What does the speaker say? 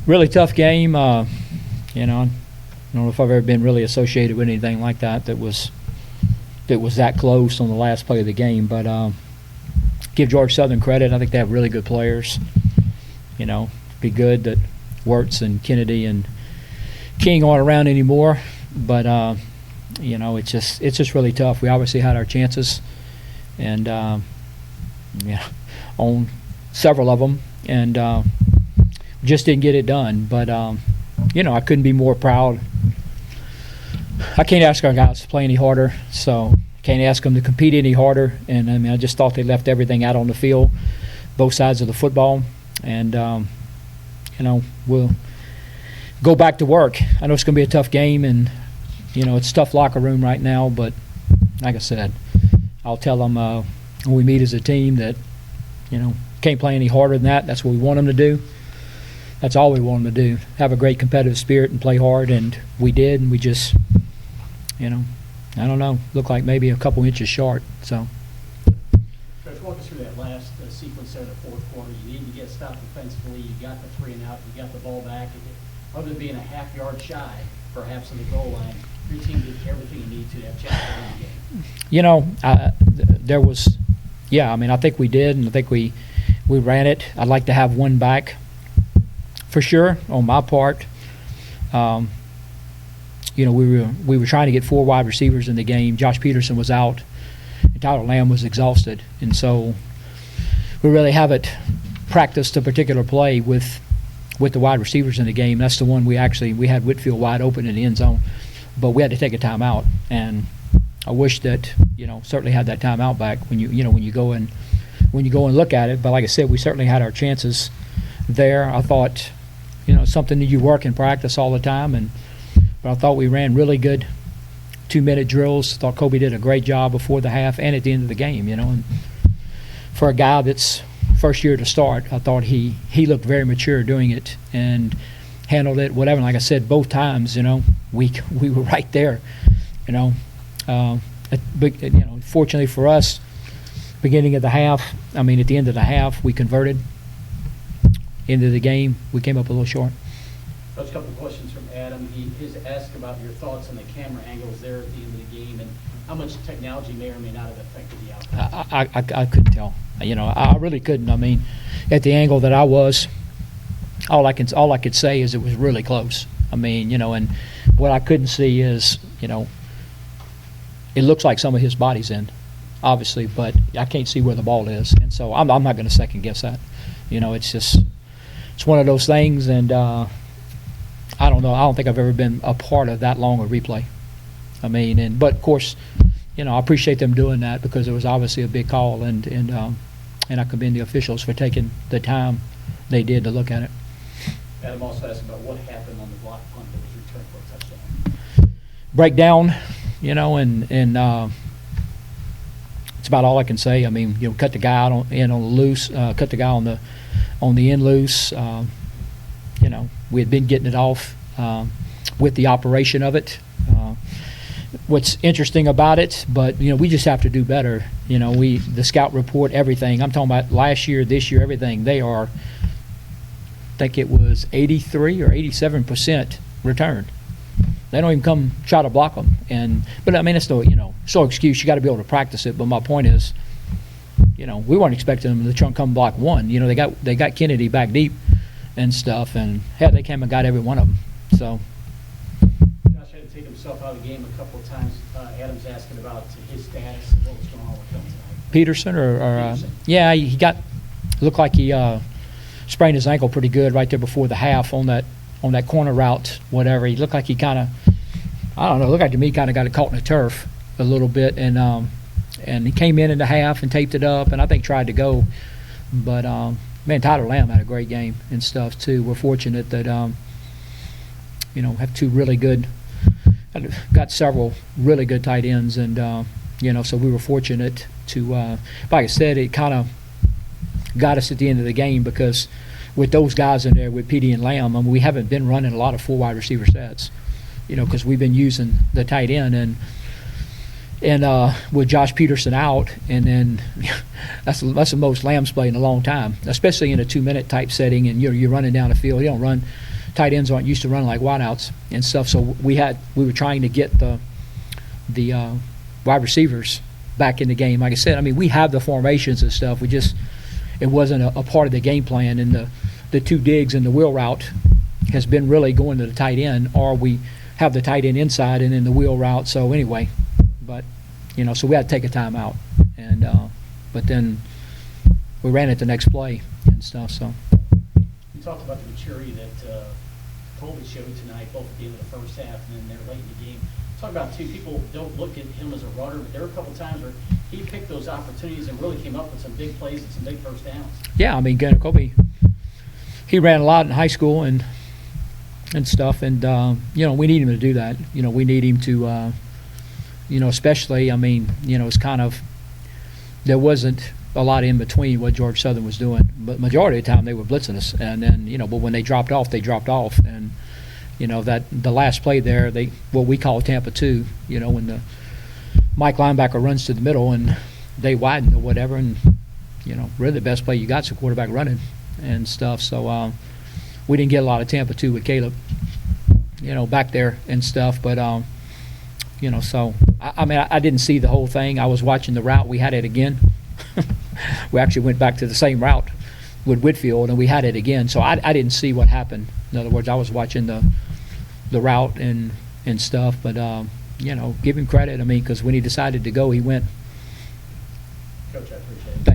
Really tough game. I don't know if I've ever been really associated with anything like that was that close on the last play of the game. But give Georgia Southern credit. I think they have really good players. Be good that Wirtz and Kennedy and King aren't around anymore. But it's just really tough. We obviously had our chances, and on several of them, and just didn't get it done. But I couldn't be more proud. I can't ask our guys to play any harder, so can't ask them to compete any harder. And I just thought they left everything out on the field, both sides of the football, and we'll go back to work. I know it's going to be a tough game, and it's a tough locker room right now. But like I said, I'll tell them when we meet as a team that can't play any harder than that. That's what we want them to do. That's all we want them to do. Have a great competitive spirit and play hard, and we did. And we just, I don't know, looked like maybe a couple inches short. So. Coach, walk us through that last sequence there in the fourth quarter. You needed to get stopped defensively. You got the 3 and out. You got the ball back. Other than being a half yard shy, perhaps, on the goal line, your team did everything you need to have chance to win the game. There was, I think we did, and I think we ran it. I'd like to have one back for sure on my part. We were trying to get 4 wide receivers in the game. Josh Peterson was out, and Tyler Lamb was exhausted, and so we really haven't practiced a particular play with the wide receivers in the game. That's the one we had Whitfield wide open in the end zone, but we had to take a timeout, and I wish that certainly had that timeout back when you go and look at it. But like I said, we certainly had our chances there. I thought something that you work in practice all the time, but I thought we ran really good 2-minute drills. I thought Kobe did a great job before the half and at the end of the game. And for a guy that's first year to start, I thought he looked very mature doing it and handled it, whatever. And like I said, both times, we were right there. Fortunately for us, beginning of the half, at the end of the half, we converted. End of the game, we came up a little short. Coach, a couple of questions from Adam. He's asked about your thoughts on the camera angles there at the end of the game and how much technology may or may not have affected the outcome. I couldn't tell. I really couldn't. At the angle that I was, all I could say is it was really close. And what I couldn't see is, it looks like some of his body's in, obviously, but I can't see where the ball is, and so I'm not going to second guess that. It's one of those things, and I don't know. I don't think I've ever been a part of that long a replay. But of course, I appreciate them doing that because it was obviously a big call, and I commend the officials for taking the time they did to look at it. Adam also asked about what happened on the block punt that was returned for a touchdown. Breakdown, and it's about all I can say. Cut the guy out in on the loose, cut the guy on the end loose. We had been getting it off with the operation of it. What's interesting about it, but we just have to do better. The scout report, everything. I'm talking about last year, this year, everything. They are, I think it was 83 or 87% returned. They don't even come try to block them. But it's no excuse. You got to be able to practice it. But my point is, we weren't expecting them to come block one. They got Kennedy back deep and stuff, and they came and got every one of them. So. Josh had to take himself out of the game a couple of times. Adam's asking about his status and what was going on with him tonight. Peterson Peterson. He looked like he sprained his ankle pretty good right there before the half on that corner route, whatever. He looked like he kind of, looked like to me kind of got it caught in the turf a little bit, and he came in the half and taped it up, and I think tried to go. But, Tyler Lamb had a great game and stuff, too. We're fortunate that, have two really good – got several really good tight ends, and, so we were fortunate to like I said, it kind of got us at the end of the game because with those guys in there, with Petey and Lamb, we haven't been running a lot of 4 wide receiver sets, because we've been using the tight end, and with Josh Peterson out, and then that's the most Lamb's played in a long time, especially in a 2-minute type setting, and you're running down the field. You don't run tight ends aren't used to running like wideouts and stuff. So we were trying to get the wide receivers back in the game. Like I said, I mean, we have the formations and stuff. It wasn't a part of the game plan. And the two digs and the wheel route has been really going to the tight end, or we have the tight end inside and then the wheel route. So anyway, but so we had to take a timeout, and but then we ran it the next play and stuff. So You talked about the maturity that Colby showed tonight, both at the end of the first half and then there late in the game. Talk about, too, people don't look at him as a runner, but there were a couple times where he picked those opportunities and really came up with some big plays and some big first downs. Yeah, I mean, Colby, he ran a lot in high school and stuff, and we need him to do that. We need him to, especially. I mean, it's kind of there wasn't a lot in between what George Southern was doing, but majority of the time they were blitzing us, and then but when they dropped off, and that the last play there, what we call Tampa 2, when the Mike linebacker runs to the middle and they widen or whatever, and really the best play you got is a quarterback running and stuff. So we didn't get a lot of Tampa 2 with Caleb, back there and stuff. But so I mean, I didn't see the whole thing. I was watching the route. We had it again. We actually went back to the same route with Whitfield, and we had it again. So I didn't see what happened. In other words, I was watching the route and stuff. But give him credit. I mean, because when he decided to go, he went. Coach, I appreciate it.